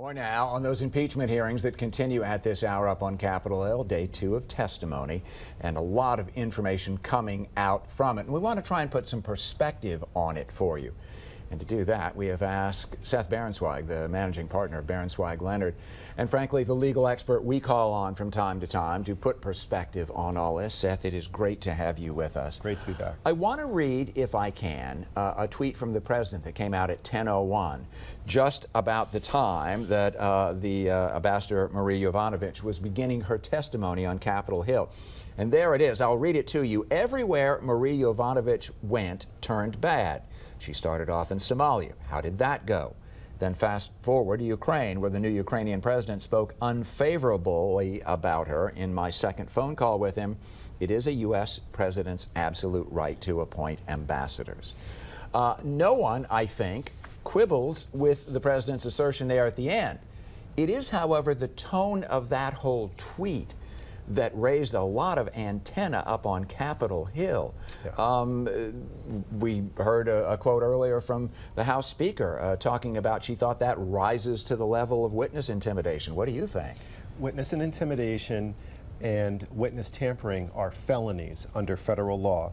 More now on those impeachment hearings that continue at this hour up on Capitol Hill, day 2 of testimony, and a lot of information coming out from it. And we want to try and put some perspective on it for you. And to do that, we have asked Seth Berenzweig, the managing partner of Berenzweig Leonard, and frankly, the legal expert we call on from time to time to put perspective on all this. Seth, it is great to have you with us. Great to be back. I want to read, if I can, a tweet from the president that came out at 10:01, just about the time that the Ambassador Marie Yovanovitch was beginning her testimony on Capitol Hill. And there it is. I'll read it to you. Everywhere Marie Yovanovitch went turned bad. She started off in Somalia. How did that go? Then fast forward to Ukraine, where the new Ukrainian president spoke unfavorably about her. In my second phone call with him, it is a U.S. president's absolute right to appoint ambassadors. No one, I think, quibbles with the president's assertion there at the end. It is, however, the tone of that whole tweet that raised a lot of antenna up on Capitol Hill. Yeah. We heard a quote earlier from the House Speaker talking about she thought that rises to the level of witness intimidation. What do you think? Witness and intimidation and witness tampering are felonies under federal law.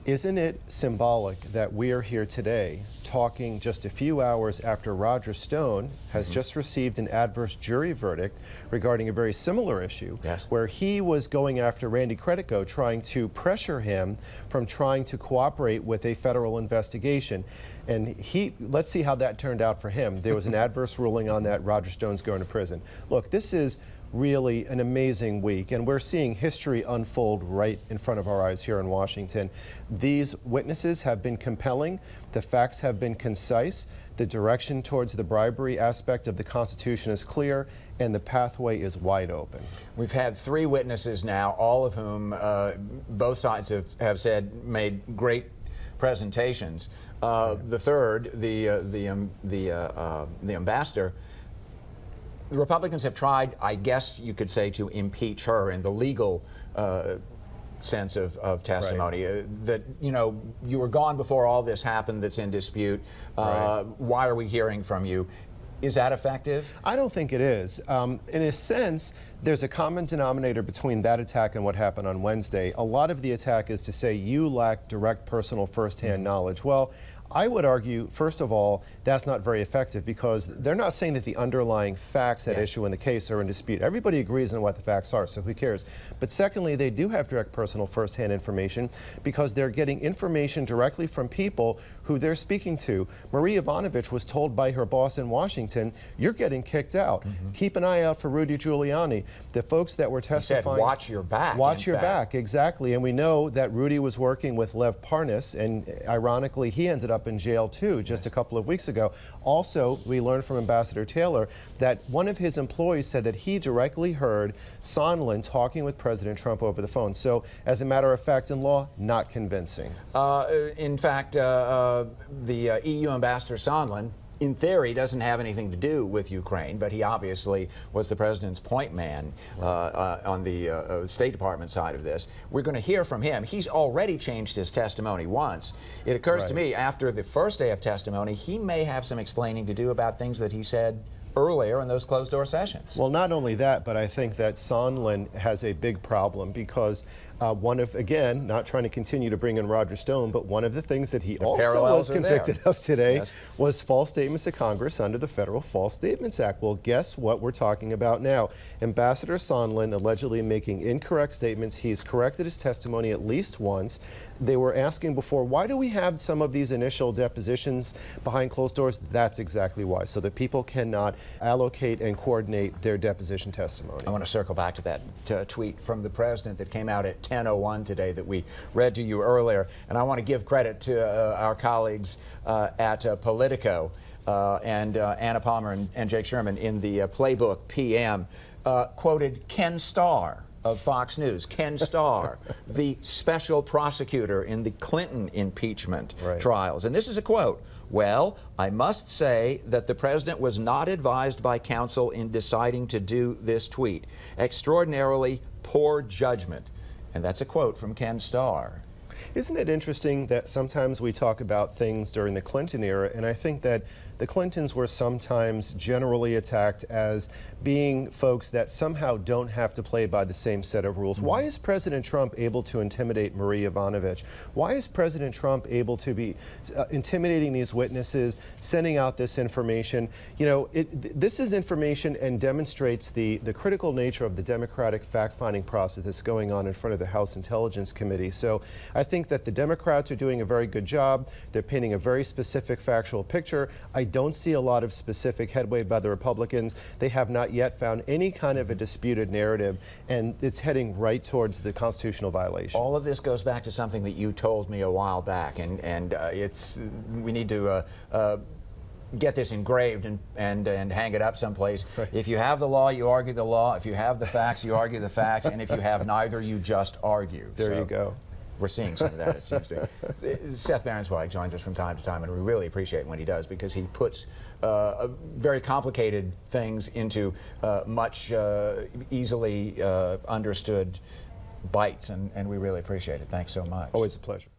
Isn't it symbolic that we are here today talking just a few hours after Roger Stone has just received an adverse jury verdict regarding a very similar issue, where he was going after Randy Credico, trying to pressure him from trying to cooperate with a federal investigation. And let's see how that turned out for him. There was an adverse ruling on that. Roger Stone's going to prison. Look, this is really an amazing week, and we're seeing history unfold right in front of our eyes here in Washington. These witnesses have been compelling, the facts have been concise, the direction towards the bribery aspect of the Constitution is clear, and the pathway is wide open. We've had 3 witnesses now, all of whom both sides have said made great presentations. The third, the ambassador, the Republicans have tried, I guess you could say, to impeach her in the legal sense of testimony. Right. That, you know, you were gone before all this happened that's in dispute. Right. Why are we hearing from you? Is that effective? I don't think it is. In a sense, there's a common denominator between that attack and what happened on Wednesday. A lot of the attack is to say you lack direct personal firsthand knowledge. Well, I would argue, first of all, that's not very effective because they're not saying that the underlying facts at issue in the case are in dispute. Everybody agrees on what the facts are, so who cares? But secondly, they do have direct personal firsthand information because they're getting information directly from people who they're speaking to. Marie Yovanovitch was told by her boss in Washington, you're getting kicked out. Keep an eye out for Rudy Giuliani. The folks that were testifying— He said, watch your back. Watch your back, exactly. And we know that Rudy was working with Lev Parnas, and ironically, he ended up in jail too just a couple of weeks ago. Also, we learned from Ambassador Taylor that one of his employees said that he directly heard Sondland talking with President Trump over the phone. So, as a matter of fact, in law, not convincing. In fact, the EU Ambassador Sondland, in theory, doesn't have anything to do with Ukraine, but he obviously was the president's point man on the State Department side of this. We're going to hear from him. He's already changed his testimony once. It occurs to me, after the first day of testimony, he may have some explaining to do about things that he said earlier in those closed-door sessions. Well, not only that, but I think that Sondland has a big problem because again, not trying to continue to bring in Roger Stone, but one of the things that he also was convicted of today was false statements to Congress under the Federal False Statements Act. Well, guess what we're talking about now? Ambassador Sondland allegedly making incorrect statements. He's corrected his testimony at least once. They were asking before, why do we have some of these initial depositions behind closed doors? That's exactly why, so that people cannot allocate and coordinate their deposition testimony. I want to circle back to that tweet from the president that came out at 10:01 today that we read to you earlier, and I want to give credit to our colleagues at Politico and Anna Palmer and Jake Sherman in the Playbook PM quoted Ken Starr of Fox News. Ken Starr, the special prosecutor in the Clinton impeachment trials. And this is a quote. Well, I must say that the president was not advised by counsel in deciding to do this tweet. Extraordinarily poor judgment. And that's a quote from Ken Starr. Isn't it interesting that sometimes we talk about things during the Clinton era, and I think that the Clintons were sometimes generally attacked as being folks that somehow don't have to play by the same set of rules. Why is President Trump able to intimidate Marie Yovanovitch? Why is President Trump able to be intimidating these witnesses, sending out this information? You know, this is information and demonstrates the critical nature of the democratic fact-finding process that's going on in front of the House Intelligence Committee. So I think that the Democrats are doing a very good job. They're painting a very specific factual picture. I don't see a lot of specific headway by the Republicans. They have not yet found any kind of a disputed narrative, and it's heading right towards the constitutional violation. All of this goes back to something that you told me a while back, and we need to get this engraved and hang it up someplace. Right. If you have the law, you argue the law. If you have the facts, you argue the facts. And if you have neither, you just argue. There you go. We're seeing some of that, it seems to me. Seth Berenzweig joins us from time to time, and we really appreciate when he does, because he puts very complicated things into much easily understood bites, and we really appreciate it. Thanks so much. Always a pleasure.